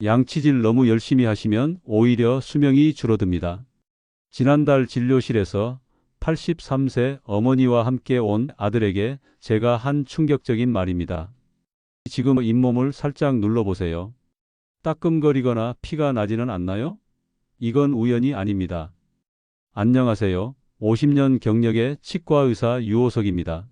양치질 너무 열심히 하시면 오히려 수명이 줄어듭니다. 지난달 진료실에서 83세 어머니와 함께 온 아들에게 제가 한 충격적인 말입니다. 지금 잇몸을 살짝 눌러보세요. 따끔거리거나 피가 나지는 않나요? 이건 우연이 아닙니다. 안녕하세요. 50년 경력의 치과의사 유호석입니다.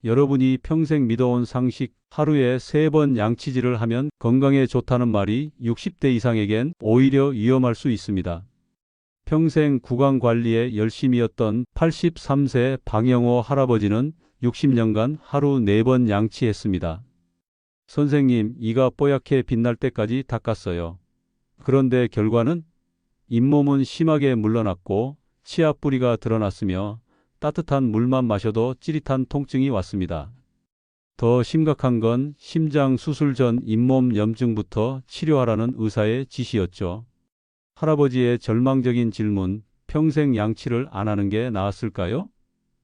여러분이 평생 믿어온 상식, 하루에 3번 양치질을 하면 건강에 좋다는 말이 60대 이상에겐 오히려 위험할 수 있습니다. 평생 구강 관리에 열심히 했던 83세 방영호 할아버지는 60년간 하루 4번 양치했습니다. 선생님, 이가 뽀얗게 빛날 때까지 닦았어요. 그런데 결과는? 잇몸은 심하게 물러났고 치아 뿌리가 드러났으며 따뜻한 물만 마셔도 찌릿한 통증이 왔습니다. 더 심각한 건 심장 수술 전 잇몸 염증부터 치료하라는 의사의 지시였죠. 할아버지의 절망적인 질문, 평생 양치를 안 하는 게 나았을까요?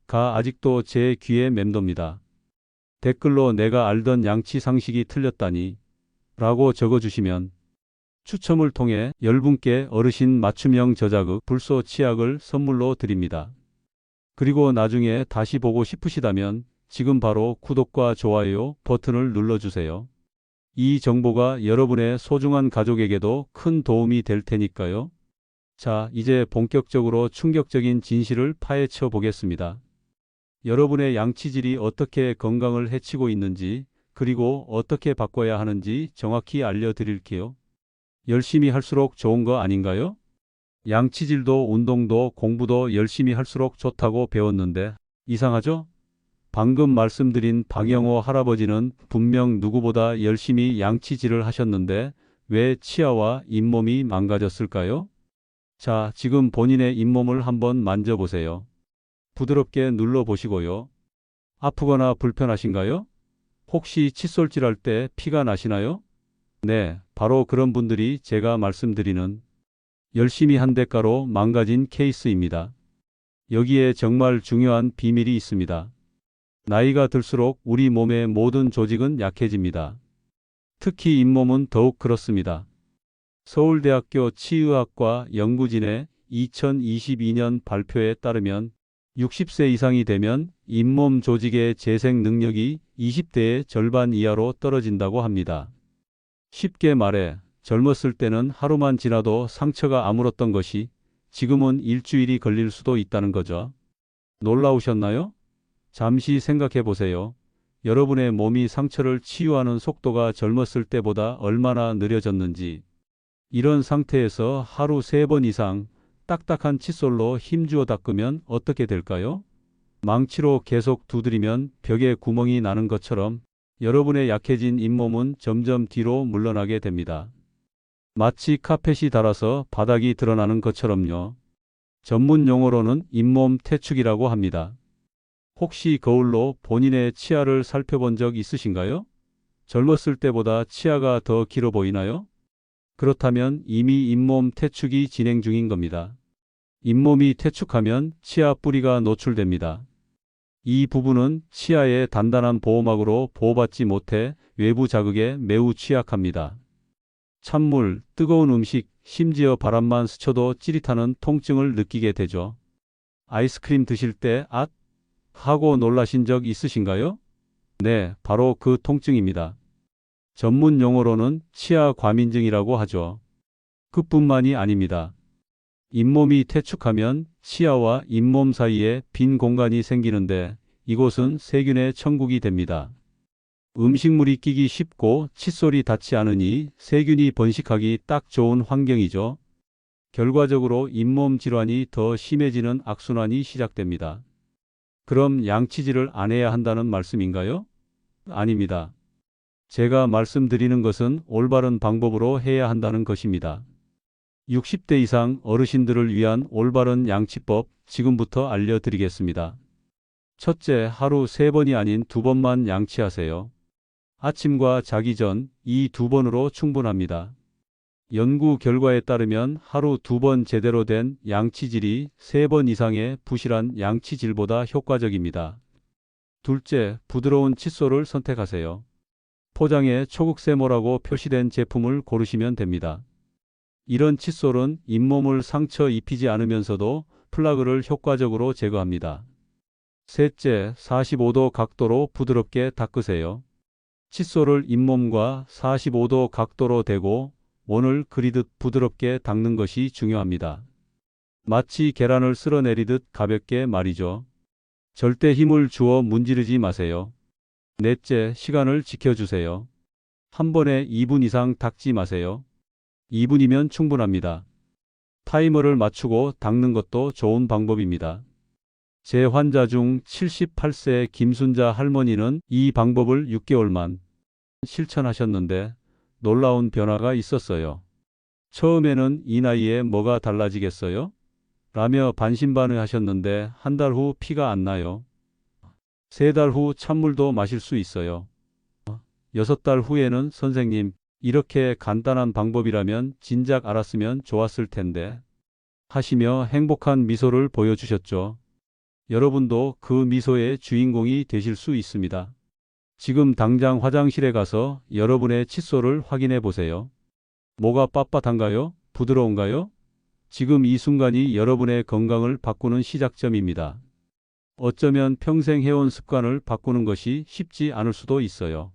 가 아직도 제 귀에 맴돕니다. 댓글로 내가 알던 양치 상식이 틀렸다니 라고 적어주시면 추첨을 통해 10분께 어르신 맞춤형 저자극 불소 치약을 선물로 드립니다. 그리고 나중에 다시 보고 싶으시다면 지금 바로 구독과 좋아요 버튼을 눌러주세요. 이 정보가 여러분의 소중한 가족에게도 큰 도움이 될 테니까요. 자, 이제 본격적으로 충격적인 진실을 파헤쳐 보겠습니다. 여러분의 양치질이 어떻게 건강을 해치고 있는지, 그리고 어떻게 바꿔야 하는지 정확히 알려드릴게요. 열심히 할수록 좋은 거 아닌가요? 양치질도 운동도 공부도 열심히 할수록 좋다고 배웠는데 이상하죠? 방금 말씀드린 방영호 할아버지는 분명 누구보다 열심히 양치질을 하셨는데 왜 치아와 잇몸이 망가졌을까요? 자, 지금 본인의 잇몸을 한번 만져보세요. 부드럽게 눌러보시고요. 아프거나 불편하신가요? 혹시 칫솔질할 때 피가 나시나요? 네, 바로 그런 분들이 제가 말씀드리는 열심히 한 대가로 망가진 케이스입니다. 여기에 정말 중요한 비밀이 있습니다. 나이가 들수록 우리 몸의 모든 조직은 약해집니다. 특히 잇몸은 더욱 그렇습니다. 서울대학교 치의학과 연구진의 2022년 발표에 따르면 60세 이상이 되면 잇몸 조직의 재생 능력이 20대의 절반 이하로 떨어진다고 합니다. 쉽게 말해 젊었을 때는 하루만 지나도 상처가 아물었던 것이 지금은 일주일이 걸릴 수도 있다는 거죠. 놀라우셨나요? 잠시 생각해 보세요. 여러분의 몸이 상처를 치유하는 속도가 젊었을 때보다 얼마나 느려졌는지. 이런 상태에서 하루 3번 이상 딱딱한 칫솔로 힘주어 닦으면 어떻게 될까요? 망치로 계속 두드리면 벽에 구멍이 나는 것처럼 여러분의 약해진 잇몸은 점점 뒤로 물러나게 됩니다. 마치 카펫이 닳아서 바닥이 드러나는 것처럼요. 전문 용어로는 잇몸 퇴축이라고 합니다. 혹시 거울로 본인의 치아를 살펴본 적 있으신가요? 젊었을 때보다 치아가 더 길어 보이나요? 그렇다면 이미 잇몸 퇴축이 진행 중인 겁니다. 잇몸이 퇴축하면 치아 뿌리가 노출됩니다. 이 부분은 치아의 단단한 보호막으로 보호받지 못해 외부 자극에 매우 취약합니다. 찬물, 뜨거운 음식, 심지어 바람만 스쳐도 찌릿하는 통증을 느끼게 되죠. 아이스크림 드실 때 앗! 하고 놀라신 적 있으신가요? 네, 바로 그 통증입니다. 전문 용어로는 치아 과민증이라고 하죠. 그뿐만이 아닙니다. 잇몸이 퇴축하면 치아와 잇몸 사이에 빈 공간이 생기는데 이곳은 세균의 천국이 됩니다. 음식물이 끼기 쉽고 칫솔이 닿지 않으니 세균이 번식하기 딱 좋은 환경이죠. 결과적으로 잇몸 질환이 더 심해지는 악순환이 시작됩니다. 그럼 양치질을 안 해야 한다는 말씀인가요? 아닙니다. 제가 말씀드리는 것은 올바른 방법으로 해야 한다는 것입니다. 60대 이상 어르신들을 위한 올바른 양치법 지금부터 알려드리겠습니다. 첫째, 하루 3번이 아닌 2번만 양치하세요. 아침과 자기 전 이 2번으로 충분합니다. 연구 결과에 따르면 하루 2번 제대로 된 양치질이 3번 이상의 부실한 양치질보다 효과적입니다. 둘째, 부드러운 칫솔을 선택하세요. 포장에 초극세모라고 표시된 제품을 고르시면 됩니다. 이런 칫솔은 잇몸을 상처 입히지 않으면서도 플라그를 효과적으로 제거합니다. 셋째, 45도 각도로 부드럽게 닦으세요. 칫솔을 잇몸과 45도 각도로 대고 원을 그리듯 부드럽게 닦는 것이 중요합니다. 마치 계란을 쓸어내리듯 가볍게 말이죠. 절대 힘을 주어 문지르지 마세요. 넷째, 시간을 지켜주세요. 한 번에 2분 이상 닦지 마세요. 2분이면 충분합니다. 타이머를 맞추고 닦는 것도 좋은 방법입니다. 제 환자 중 78세 김순자 할머니는 이 방법을 6개월만 실천하셨는데 놀라운 변화가 있었어요. 처음에는 이 나이에 뭐가 달라지겠어요? 라며 반신반의하셨는데 한 달 후 피가 안 나요. 3달 후 찬물도 마실 수 있어요. 6달 후에는 선생님, 이렇게 간단한 방법이라면 진작 알았으면 좋았을 텐데 하시며 행복한 미소를 보여주셨죠. 여러분도 그 미소의 주인공이 되실 수 있습니다. 지금 당장 화장실에 가서 여러분의 칫솔을 확인해 보세요. 뭐가 빳빳한가요? 부드러운가요? 지금 이 순간이 여러분의 건강을 바꾸는 시작점입니다. 어쩌면 평생 해온 습관을 바꾸는 것이 쉽지 않을 수도 있어요.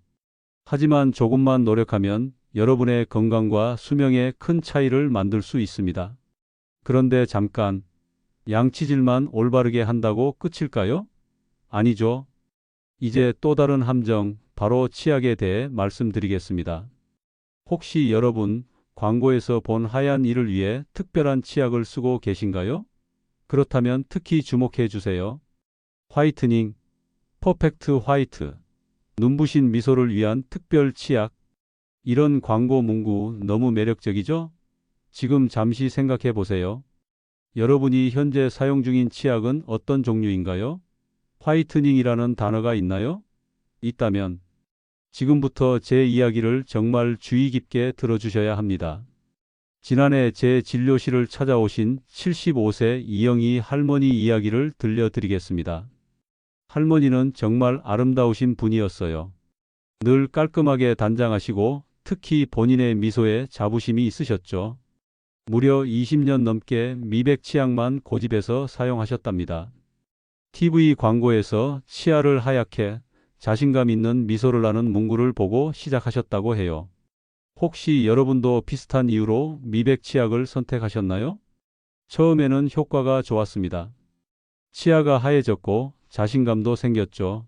하지만 조금만 노력하면 여러분의 건강과 수명에 큰 차이를 만들 수 있습니다. 그런데 잠깐, 양치질만 올바르게 한다고 끝일까요? 아니죠. 이제 또 다른 함정, 바로 치약에 대해 말씀드리겠습니다. 혹시 여러분, 광고에서 본 하얀 이를 위해 특별한 치약을 쓰고 계신가요? 그렇다면 특히 주목해 주세요. 화이트닝, 퍼펙트 화이트, 눈부신 미소를 위한 특별 치약. 이런 광고 문구 너무 매력적이죠? 지금 잠시 생각해 보세요. 여러분이 현재 사용 중인 치약은 어떤 종류인가요? 화이트닝이라는 단어가 있나요? 있다면 지금부터 제 이야기를 정말 주의 깊게 들어주셔야 합니다. 지난해 제 진료실을 찾아오신 75세 이영희 할머니 이야기를 들려드리겠습니다. 할머니는 정말 아름다우신 분이었어요. 늘 깔끔하게 단장하시고 특히 본인의 미소에 자부심이 있으셨죠. 무려 20년 넘게 미백 치약만 고집해서 사용하셨답니다. TV 광고에서 치아를 하얗게 자신감 있는 미소를 하는 문구를 보고 시작하셨다고 해요. 혹시 여러분도 비슷한 이유로 미백 치약을 선택하셨나요? 처음에는 효과가 좋았습니다. 치아가 하얘졌고 자신감도 생겼죠.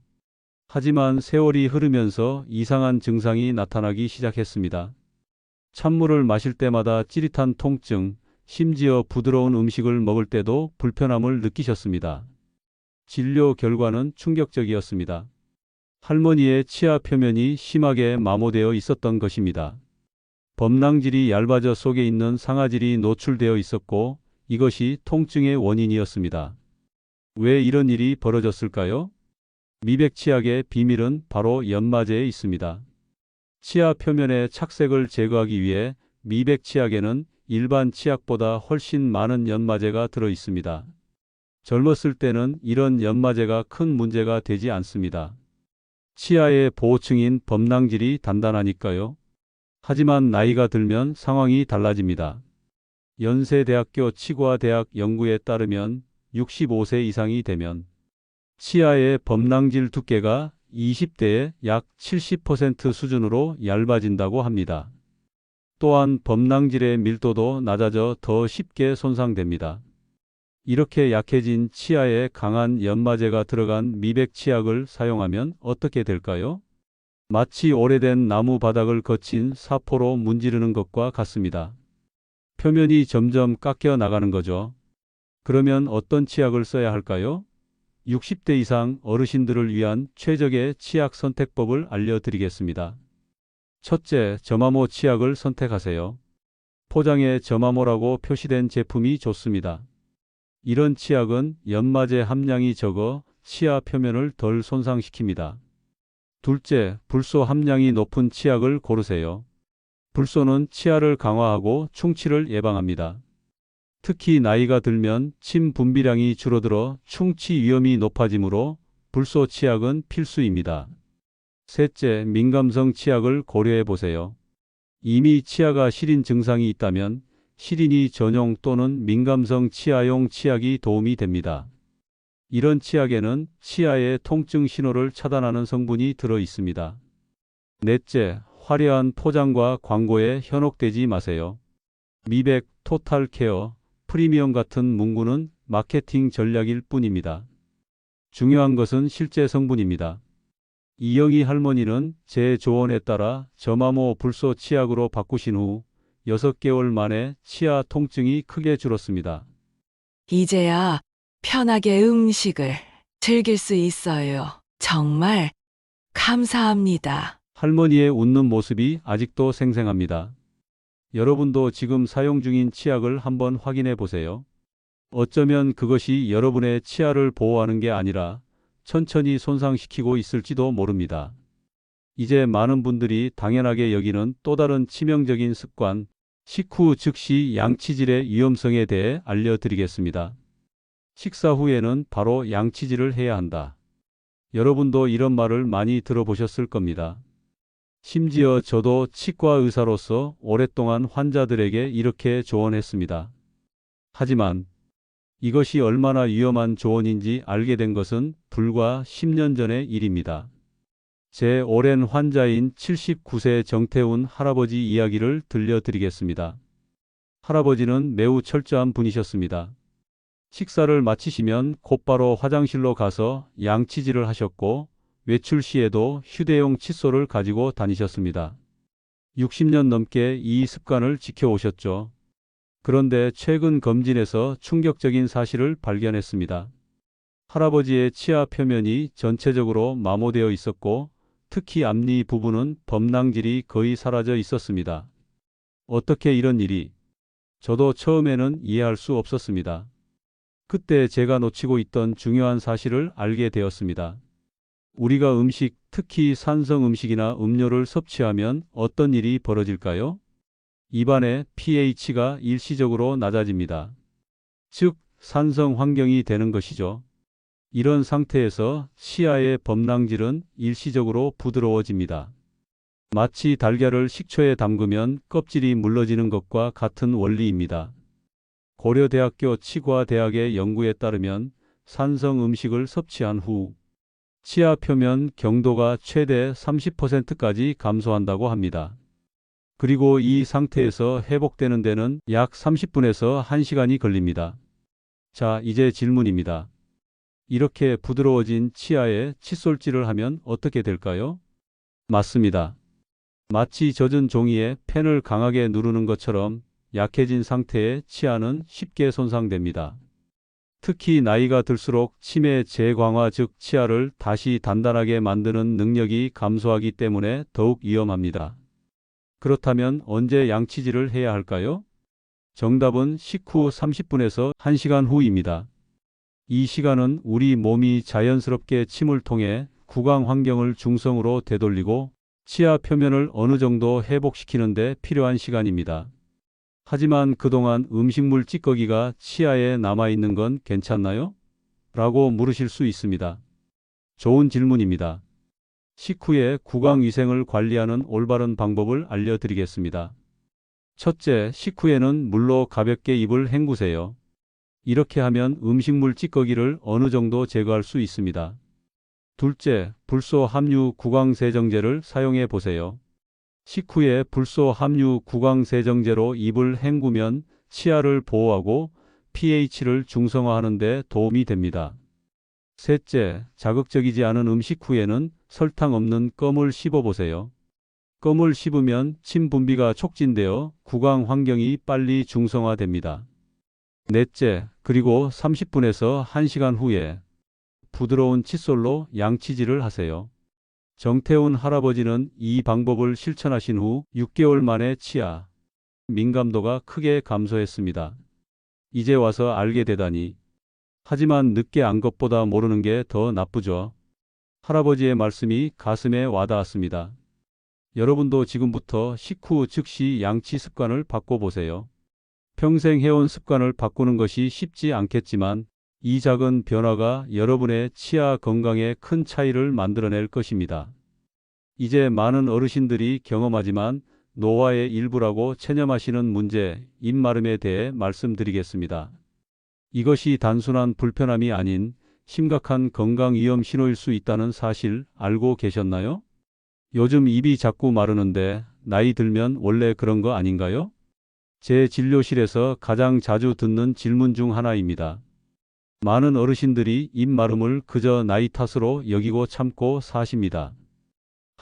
하지만 세월이 흐르면서 이상한 증상이 나타나기 시작했습니다. 찬물을 마실 때마다 찌릿한 통증, 심지어 부드러운 음식을 먹을 때도 불편함을 느끼셨습니다. 진료 결과는 충격적이었습니다. 할머니의 치아 표면이 심하게 마모되어 있었던 것입니다. 범랑질이 얇아져 속에 있는 상아질이 노출되어 있었고 이것이 통증의 원인이었습니다. 왜 이런 일이 벌어졌을까요? 미백 치약의 비밀은 바로 연마제에 있습니다. 치아 표면의 착색을 제거하기 위해 미백 치약에는 일반 치약보다 훨씬 많은 연마제가 들어 있습니다. 젊었을 때는 이런 연마제가 큰 문제가 되지 않습니다. 치아의 보호층인 범랑질이 단단하니까요. 하지만 나이가 들면 상황이 달라집니다. 연세대학교 치과대학 연구에 따르면 65세 이상이 되면 치아의 범랑질 두께가 20대의 약 70% 수준으로 얇아진다고 합니다. 또한 범랑질의 밀도도 낮아져 더 쉽게 손상됩니다. 이렇게 약해진 치아에 강한 연마제가 들어간 미백 치약을 사용하면 어떻게 될까요? 마치 오래된 나무 바닥을 거친 사포로 문지르는 것과 같습니다. 표면이 점점 깎여 나가는 거죠. 그러면 어떤 치약을 써야 할까요? 60대 이상 어르신들을 위한 최적의 치약 선택법을 알려드리겠습니다. 첫째, 저마모 치약을 선택하세요. 포장에 저마모라고 표시된 제품이 좋습니다. 이런 치약은 연마제 함량이 적어 치아 표면을 덜 손상시킵니다. 둘째, 불소 함량이 높은 치약을 고르세요. 불소는 치아를 강화하고 충치를 예방합니다. 특히 나이가 들면 침 분비량이 줄어들어 충치 위험이 높아지므로 불소 치약은 필수입니다. 셋째, 민감성 치약을 고려해 보세요. 이미 치아가 시린 증상이 있다면 시린이 전용 또는 민감성 치아용 치약이 도움이 됩니다. 이런 치약에는 치아의 통증 신호를 차단하는 성분이 들어 있습니다. 넷째, 화려한 포장과 광고에 현혹되지 마세요. 미백, 토탈 케어, 프리미엄 같은 문구는 마케팅 전략일 뿐입니다. 중요한 것은 실제 성분입니다. 이영희 할머니는 제 조언에 따라 저마모 불소 치약으로 바꾸신 후 6개월 만에 치아 통증이 크게 줄었습니다. 이제야 편하게 음식을 즐길 수 있어요. 정말 감사합니다. 할머니의 웃는 모습이 아직도 생생합니다. 여러분도 지금 사용 중인 치약을 한번 확인해 보세요. 어쩌면 그것이 여러분의 치아를 보호하는 게 아니라 천천히 손상시키고 있을지도 모릅니다. 이제 많은 분들이 당연하게 여기는 또 다른 치명적인 습관, 식후 즉시 양치질의 위험성에 대해 알려드리겠습니다. 식사 후에는 바로 양치질을 해야 한다. 여러분도 이런 말을 많이 들어보셨을 겁니다. 심지어 저도 치과 의사로서 오랫동안 환자들에게 이렇게 조언했습니다. 하지만 이것이 얼마나 위험한 조언인지 알게 된 것은 불과 10년 전의 일입니다. 제 오랜 환자인 79세 정태훈 할아버지 이야기를 들려드리겠습니다. 할아버지는 매우 철저한 분이셨습니다. 식사를 마치시면 곧바로 화장실로 가서 양치질을 하셨고 외출 시에도 휴대용 칫솔을 가지고 다니셨습니다. 60년 넘게 이 습관을 지켜오셨죠. 그런데 최근 검진에서 충격적인 사실을 발견했습니다. 할아버지의 치아 표면이 전체적으로 마모되어 있었고 특히 앞니 부분은 범랑질이 거의 사라져 있었습니다. 어떻게 이런 일이? 저도 처음에는 이해할 수 없었습니다. 그때 제가 놓치고 있던 중요한 사실을 알게 되었습니다. 우리가 음식, 특히 산성 음식이나 음료를 섭취하면 어떤 일이 벌어질까요? 입안의 pH가 일시적으로 낮아집니다. 즉, 산성 환경이 되는 것이죠. 이런 상태에서 치아의 범랑질은 일시적으로 부드러워집니다. 마치 달걀을 식초에 담그면 껍질이 물러지는 것과 같은 원리입니다. 고려대학교 치과대학의 연구에 따르면 산성 음식을 섭취한 후 치아 표면 경도가 최대 30%까지 감소한다고 합니다. 그리고 이 상태에서 회복되는 데는 약 30분에서 1시간이 걸립니다. 자, 이제 질문입니다. 이렇게 부드러워진 치아에 칫솔질을 하면 어떻게 될까요? 맞습니다. 마치 젖은 종이에 펜을 강하게 누르는 것처럼 약해진 상태의 치아는 쉽게 손상됩니다. 특히 나이가 들수록 치매 재광화 즉 치아를 다시 단단하게 만드는 능력이 감소하기 때문에 더욱 위험합니다. 그렇다면 언제 양치질을 해야 할까요? 정답은 식후 30분에서 1시간 후입니다. 이 시간은 우리 몸이 자연스럽게 침을 통해 구강 환경을 중성으로 되돌리고 치아 표면을 어느 정도 회복시키는 데 필요한 시간입니다. 하지만 그동안 음식물 찌꺼기가 치아에 남아있는 건 괜찮나요? 라고 물으실 수 있습니다. 좋은 질문입니다. 식후에 구강 위생을 관리하는 올바른 방법을 알려드리겠습니다. 첫째, 식후에는 물로 가볍게 입을 헹구세요. 이렇게 하면 음식물 찌꺼기를 어느 정도 제거할 수 있습니다. 둘째, 불소 함유 구강 세정제를 사용해 보세요. 식후에 불소 함유 구강 세정제로 입을 헹구면 치아를 보호하고 pH를 중성화하는 데 도움이 됩니다. 셋째, 자극적이지 않은 음식 후에는 설탕 없는 껌을 씹어 보세요. 껌을 씹으면 침 분비가 촉진되어 구강 환경이 빨리 중성화됩니다. 넷째, 그리고 30분에서 1시간 후에 부드러운 칫솔로 양치질을 하세요. 정태훈 할아버지는 이 방법을 실천하신 후 6개월 만에 치아 민감도가 크게 감소했습니다. 이제 와서 알게 되다니. 하지만 늦게 안 것보다 모르는 게 더 나쁘죠. 할아버지의 말씀이 가슴에 와닿았습니다. 여러분도 지금부터 식후 즉시 양치 습관을 바꿔보세요. 평생 해온 습관을 바꾸는 것이 쉽지 않겠지만 이 작은 변화가 여러분의 치아 건강에 큰 차이를 만들어낼 것입니다. 이제 많은 어르신들이 경험하지만 노화의 일부라고 체념하시는 문제, 입마름에 대해 말씀드리겠습니다. 이것이 단순한 불편함이 아닌 심각한 건강 위험 신호일 수 있다는 사실 알고 계셨나요? 요즘 입이 자꾸 마르는데 나이 들면 원래 그런 거 아닌가요? 제 진료실에서 가장 자주 듣는 질문 중 하나입니다. 많은 어르신들이 입 마름을 그저 나이 탓으로 여기고 참고 사십니다.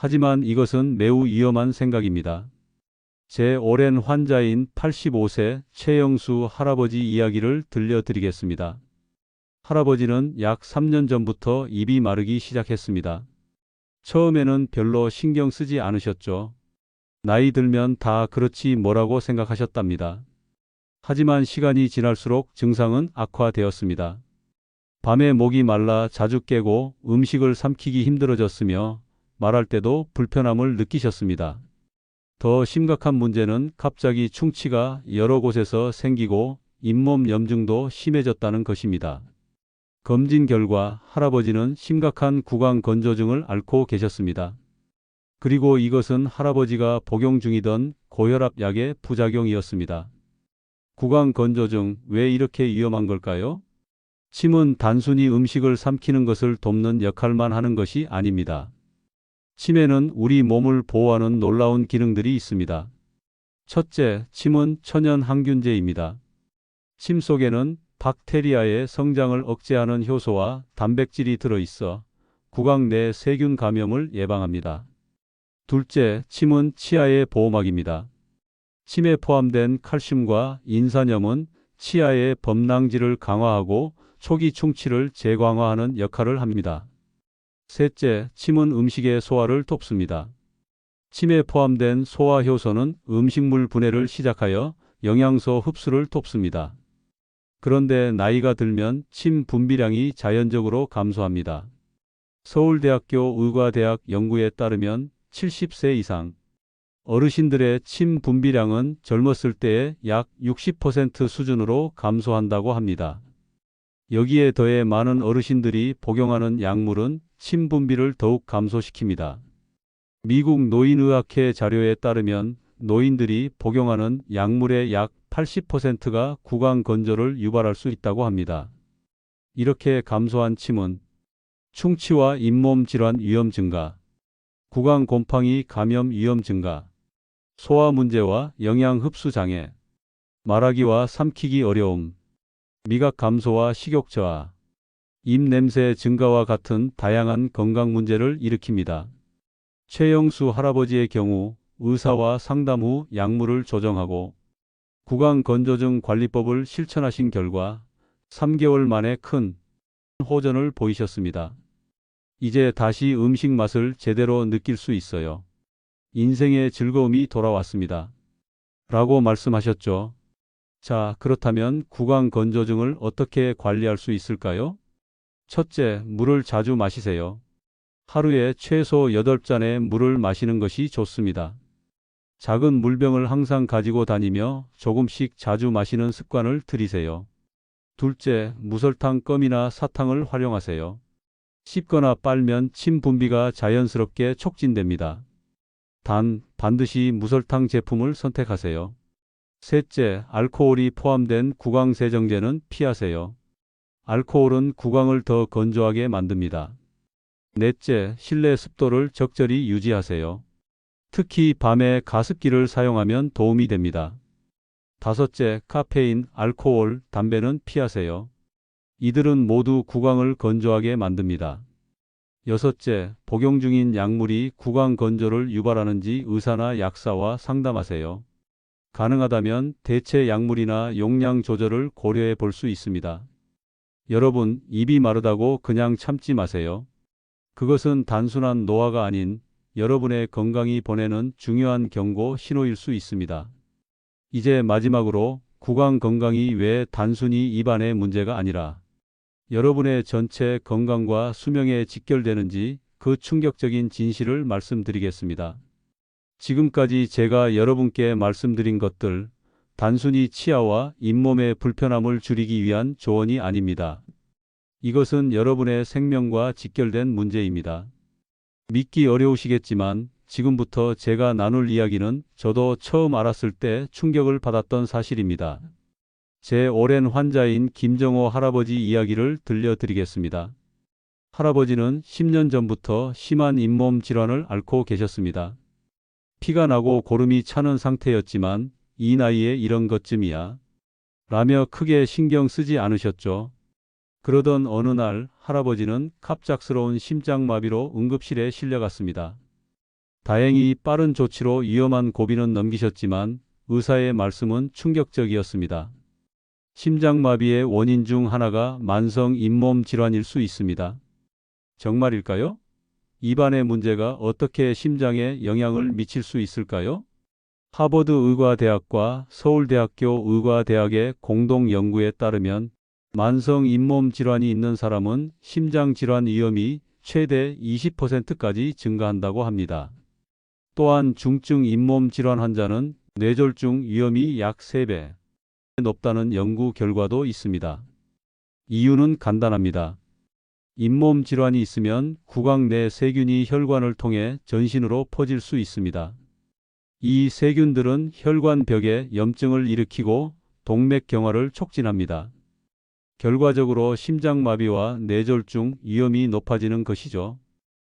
하지만 이것은 매우 위험한 생각입니다. 제 오랜 환자인 85세 최영수 할아버지 이야기를 들려드리겠습니다. 할아버지는 약 3년 전부터 입이 마르기 시작했습니다. 처음에는 별로 신경 쓰지 않으셨죠. 나이 들면 다 그렇지 뭐라고 생각하셨답니다. 하지만 시간이 지날수록 증상은 악화되었습니다. 밤에 목이 말라 자주 깨고 음식을 삼키기 힘들어졌으며 말할 때도 불편함을 느끼셨습니다. 더 심각한 문제는 갑자기 충치가 여러 곳에서 생기고 잇몸 염증도 심해졌다는 것입니다. 검진 결과 할아버지는 심각한 구강건조증을 앓고 계셨습니다. 그리고 이것은 할아버지가 복용 중이던 고혈압 약의 부작용이었습니다. 구강건조증, 왜 이렇게 위험한 걸까요? 침은 단순히 음식을 삼키는 것을 돕는 역할만 하는 것이 아닙니다. 침에는 우리 몸을 보호하는 놀라운 기능들이 있습니다. 첫째, 침은 천연 항균제입니다. 침 속에는 박테리아의 성장을 억제하는 효소와 단백질이 들어있어 구강 내 세균 감염을 예방합니다. 둘째, 침은 치아의 보호막입니다. 침에 포함된 칼슘과 인산염은 치아의 범랑지를 강화하고 초기 충치를 재강화하는 역할을 합니다. 셋째, 침은 음식의 소화를 돕습니다. 침에 포함된 소화 효소는 음식물 분해를 시작하여 영양소 흡수를 돕습니다. 그런데 나이가 들면 침 분비량이 자연적으로 감소합니다. 서울대학교 의과대학 연구에 따르면 70세 이상 어르신들의 침 분비량은 젊었을 때의 약 60% 수준으로 감소한다고 합니다. 여기에 더해 많은 어르신들이 복용하는 약물은 침 분비를 더욱 감소시킵니다. 미국 노인의학회 자료에 따르면 노인들이 복용하는 약물의 약 80%가 구강 건조를 유발할 수 있다고 합니다. 이렇게 감소한 침은 충치와 잇몸 질환 위험 증가, 구강 곰팡이 감염 위험 증가, 소화 문제와 영양 흡수 장애, 말하기와 삼키기 어려움, 미각 감소와 식욕 저하, 입 냄새 증가와 같은 다양한 건강 문제를 일으킵니다. 최영수 할아버지의 경우 의사와 상담 후 약물을 조정하고 구강건조증 관리법을 실천하신 결과 3개월 만에 큰 호전을 보이셨습니다. 이제 다시 음식 맛을 제대로 느낄 수 있어요. 인생의 즐거움이 돌아왔습니다. 라고 말씀하셨죠. 자, 그렇다면 구강건조증을 어떻게 관리할 수 있을까요? 첫째, 물을 자주 마시세요. 하루에 최소 8잔의 물을 마시는 것이 좋습니다. 작은 물병을 항상 가지고 다니며 조금씩 자주 마시는 습관을 들이세요. 둘째, 무설탕 껌이나 사탕을 활용하세요. 씹거나 빨면 침 분비가 자연스럽게 촉진됩니다. 단, 반드시 무설탕 제품을 선택하세요. 셋째, 알코올이 포함된 구강세정제는 피하세요. 알코올은 구강을 더 건조하게 만듭니다. 넷째, 실내 습도를 적절히 유지하세요. 특히 밤에 가습기를 사용하면 도움이 됩니다. 다섯째, 카페인, 알코올, 담배는 피하세요. 이들은 모두 구강을 건조하게 만듭니다. 여섯째, 복용 중인 약물이 구강 건조를 유발하는지 의사나 약사와 상담하세요. 가능하다면 대체 약물이나 용량 조절을 고려해 볼 수 있습니다. 여러분, 입이 마르다고 그냥 참지 마세요. 그것은 단순한 노화가 아닌 여러분의 건강이 보내는 중요한 경고 신호일 수 있습니다. 이제 마지막으로 구강 건강이 왜 단순히 입안의 문제가 아니라 여러분의 전체 건강과 수명에 직결되는지 그 충격적인 진실을 말씀드리겠습니다. 지금까지 제가 여러분께 말씀드린 것들, 단순히 치아와 잇몸의 불편함을 줄이기 위한 조언이 아닙니다. 이것은 여러분의 생명과 직결된 문제입니다. 믿기 어려우시겠지만 지금부터 제가 나눌 이야기는 저도 처음 알았을 때 충격을 받았던 사실입니다. 제 오랜 환자인 김정호 할아버지 이야기를 들려드리겠습니다. 할아버지는 10년 전부터 심한 잇몸 질환을 앓고 계셨습니다. 피가 나고 고름이 차는 상태였지만 이 나이에 이런 것쯤이야 라며 크게 신경 쓰지 않으셨죠. 그러던 어느 날 할아버지는 갑작스러운 심장마비로 응급실에 실려갔습니다. 다행히 빠른 조치로 위험한 고비는 넘기셨지만 의사의 말씀은 충격적이었습니다. 심장마비의 원인 중 하나가 만성 잇몸 질환일 수 있습니다. 정말일까요? 입안의 문제가 어떻게 심장에 영향을 미칠 수 있을까요? 하버드 의과대학과 서울대학교 의과대학의 공동 연구에 따르면 만성 잇몸 질환이 있는 사람은 심장 질환 위험이 최대 20%까지 증가한다고 합니다. 또한 중증 잇몸 질환 환자는 뇌졸중 위험이 약 3배 높다는 연구 결과도 있습니다. 이유는 간단합니다. 잇몸 질환이 있으면 구강 내 세균이 혈관을 통해 전신으로 퍼질 수 있습니다. 이 세균들은 혈관벽에 염증을 일으키고 동맥경화를 촉진합니다. 결과적으로 심장마비와 뇌졸중 위험이 높아지는 것이죠.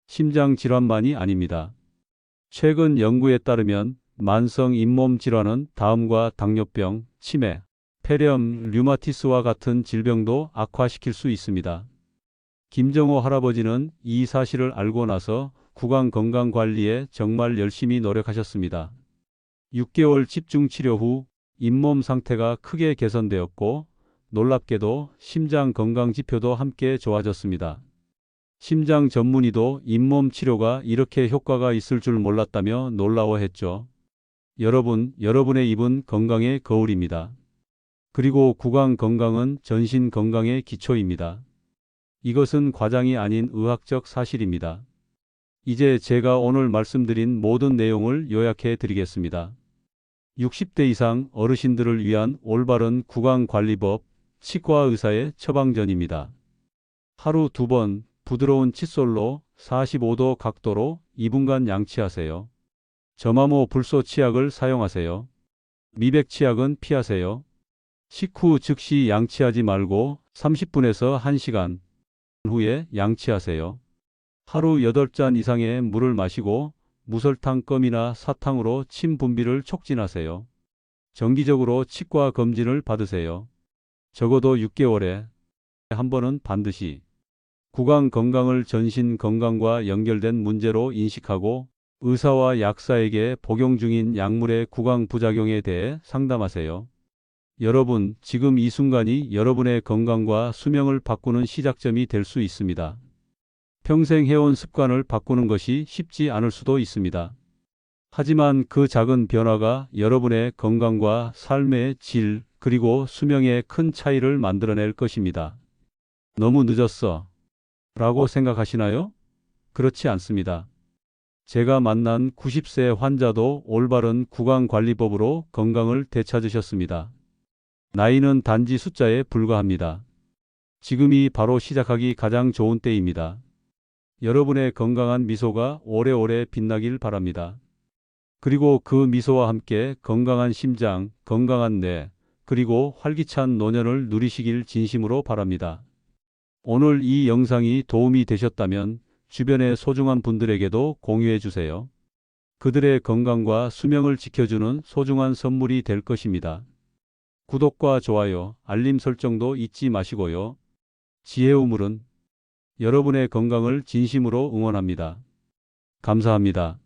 심장 질환만이 아닙니다. 최근 연구에 따르면 만성 잇몸 질환은 다음과 당뇨병, 치매, 폐렴, 류마티스와 같은 질병도 악화시킬 수 있습니다. 김정호 할아버지는 이 사실을 알고 나서 구강 건강 관리에 정말 열심히 노력하셨습니다. 6개월 집중 치료 후 잇몸 상태가 크게 개선되었고 놀랍게도 심장 건강 지표도 함께 좋아졌습니다. 심장 전문의도 잇몸 치료가 이렇게 효과가 있을 줄 몰랐다며 놀라워했죠. 여러분, 여러분의 입은 건강의 거울입니다. 그리고 구강 건강은 전신 건강의 기초입니다. 이것은 과장이 아닌 의학적 사실입니다. 이제 제가 오늘 말씀드린 모든 내용을 요약해 드리겠습니다. 60대 이상 어르신들을 위한 올바른 구강관리법, 치과의사의 처방전입니다. 하루 2번 부드러운 칫솔로 45도 각도로 2분간 양치하세요. 저마모 불소 치약을 사용하세요. 미백 치약은 피하세요. 식후 즉시 양치하지 말고 30분에서 1시간 후에 양치하세요. 하루 8잔 이상의 물을 마시고 무설탕 껌이나 사탕으로 침 분비를 촉진하세요. 정기적으로 치과 검진을 받으세요. 적어도 6개월에 한 번은 반드시 구강 건강을 전신 건강과 연결된 문제로 인식하고 의사와 약사에게 복용 중인 약물의 구강 부작용에 대해 상담하세요. 여러분, 지금 이 순간이 여러분의 건강과 수명을 바꾸는 시작점이 될 수 있습니다. 평생 해온 습관을 바꾸는 것이 쉽지 않을 수도 있습니다. 하지만 그 작은 변화가 여러분의 건강과 삶의 질, 그리고 수명에 큰 차이를 만들어낼 것입니다. 너무 늦었어 라고 생각하시나요? 그렇지 않습니다. 제가 만난 90세 환자도 올바른 구강관리법으로 건강을 되찾으셨습니다. 나이는 단지 숫자에 불과합니다. 지금이 바로 시작하기 가장 좋은 때입니다. 여러분의 건강한 미소가 오래오래 빛나길 바랍니다. 그리고 그 미소와 함께 건강한 심장, 건강한 뇌, 그리고 활기찬 노년을 누리시길 진심으로 바랍니다. 오늘 이 영상이 도움이 되셨다면 주변의 소중한 분들에게도 공유해 주세요. 그들의 건강과 수명을 지켜주는 소중한 선물이 될 것입니다. 구독과 좋아요, 알림 설정도 잊지 마시고요. 지혜우물은 여러분의 건강을 진심으로 응원합니다. 감사합니다.